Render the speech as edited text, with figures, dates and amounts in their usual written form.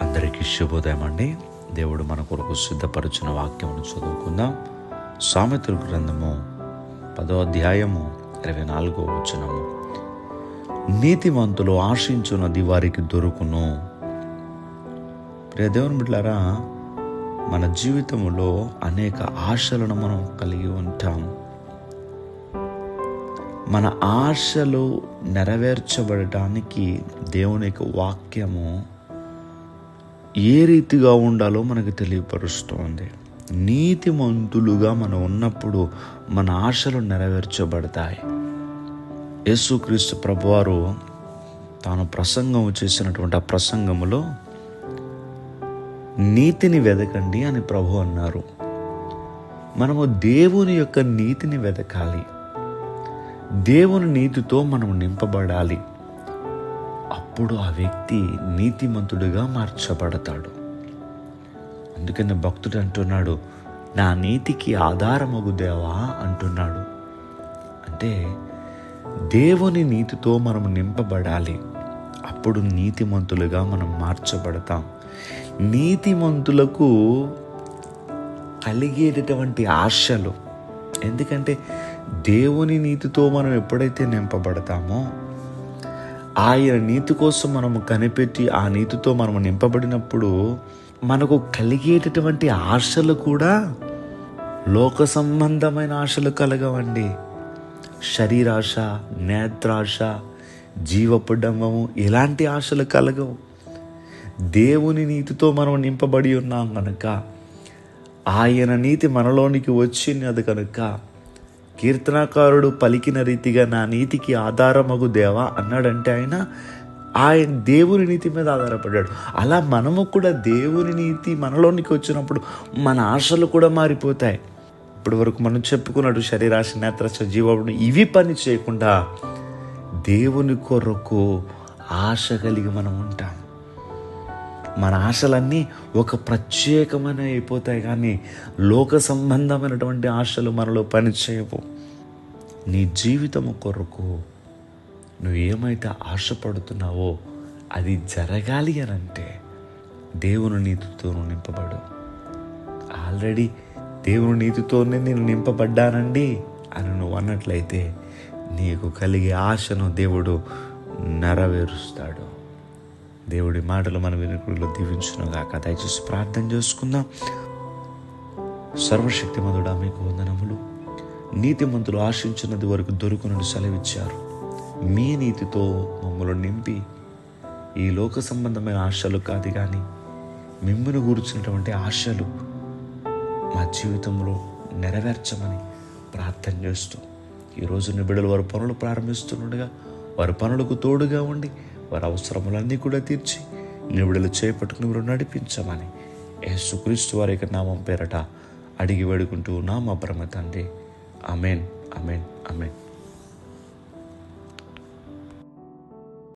అందరికీ శుభోదయం అండి. దేవుడు మన కొరకు సిద్ధపరిచిన వాక్యమును చదువుకుందాం. సామెతల గ్రంథము 10వ అధ్యాయము 24వ వచనము. నీతిమంతులు ఆశించున్నది వారికి దొరుకును. ప్రియ దేవుని బిడ్డలారా, మన జీవితంలో అనేక ఆశలను మనం కలిగి ఉంటాం. మన ఆశలు నెరవేర్చబడటానికి దేవుని యొక్క వాక్యము ఏ రీతిగా ఉండాలో మనకు తెలియపరుస్తోంది. నీతిమంతులుగా మనం ఉన్నప్పుడు మన ఆశలు నెరవేర్చబడతాయి. యేసుక్రీస్తు ప్రభువారు తాను ప్రసంగం చేసినటువంటి ఆ ప్రసంగములో నీతిని వెదకండి అని ప్రభు అన్నారు. మనము దేవుని యొక్క నీతిని వెదకాలి. దేవుని నీతితో మనం నింపబడాలి. అప్పుడు ఆ వ్యక్తి నీతిమంతుడిగా మార్చబడతాడు. అందుకని భక్తుడు అంటున్నాడు, నా నీతికి ఆధారమగు దేవా అంటున్నాడు. అంటే దేవుని నీతితో మనం నింపబడాలి. అప్పుడు నీతిమంతులుగా మనం మార్చబడతాం. నీతిమంతులకు కలిగేటటువంటి ఆశలు, ఎందుకంటే దేవుని నీతితో మనం ఎప్పుడైతే నింపబడతామో, ఆయన నీతి కోసం మనము కనిపెట్టి ఆ నీతితో మనము నింపబడినప్పుడు మనకు కలిగేటటువంటి ఆశలు కూడా లోక సంబంధమైన ఆశలు కలగవండి. శరీరాశ, నేత్రాశ, జీవపు డంబము ఇలాంటి ఆశలు కలగవు. దేవుని నీతితో మనం నింపబడి ఉన్నాం కనుక, ఆయన నీతి మనలోనికి వచ్చినది కనుక, కీర్తనాకారుడు పలికిన రీతిగా నా నీతికి ఆధారమగు దేవా అన్నాడంటే ఆయన దేవుని నీతి మీద ఆధారపడ్డాడు. అలా మనము కూడా దేవుని నీతి మనలోనికి వచ్చినప్పుడు మన ఆశలు కూడా మారిపోతాయి. ఇప్పటి వరకు మనం చెప్పుకున్నట్టు శరీరాశ, నేత్రాశ, జీవపుడు ఇవి పని చేయకుండా దేవుని కొరకు ఆశ కలిగి మనం ఉంటాం. మన ఆశలన్నీ ఒక ప్రత్యేకమైన అయిపోతాయి, కానీ లోక సంబంధమైనటువంటి ఆశలు మనలో పనిచేయవు. నీ జీవితము కొరకు నువ్వు ఏమైతే ఆశపడుతున్నావో అది జరగాలి అనంటే దేవుని నీతితో నింపబడు. ఆల్రెడీ దేవుని నీతితోనే నేను నింపబడ్డానండి అని నువ్వు అన్నట్లయితే నీకు కలిగే ఆశను దేవుడు నెరవేరుస్తాడు. దేవుడి మాటలు మన వినుకుడిలో దీవించునుగాక. దయచేసి ప్రార్థన చేసుకుందాం. సర్వశక్తిమంతుడా, మీకు వందనములు. నీతిమంతులు ఆశించినది వరకు దొరుకునని సెలవిచ్చారు. మీ నీతితో మమ్మల్ని నింపి ఈ లోక సంబంధమైన ఆశలు కాదు, కానీ మిమ్మల్ని గురించినటువంటి ఆశలు మా జీవితంలో నెరవేర్చమని ప్రార్థన చేస్తూ, ఈరోజు నీ బిడ్డలు వారి పనులు ప్రారంభిస్తుండగా వారి పనులకు తోడుగా ఉండి వారి అవసరములన్నీ కూడా తీర్చి నీ బిడ్డలు చేపట్టుకుని మీరు నడిపించమని యేసుక్రీస్తు వారి యొక్క నామం పేరట అడిగి వేడుకుంటూ ఉన్నాం మా పరమ తండ్రి. ఆమేన్, ఆమేన్, ఆమేన్.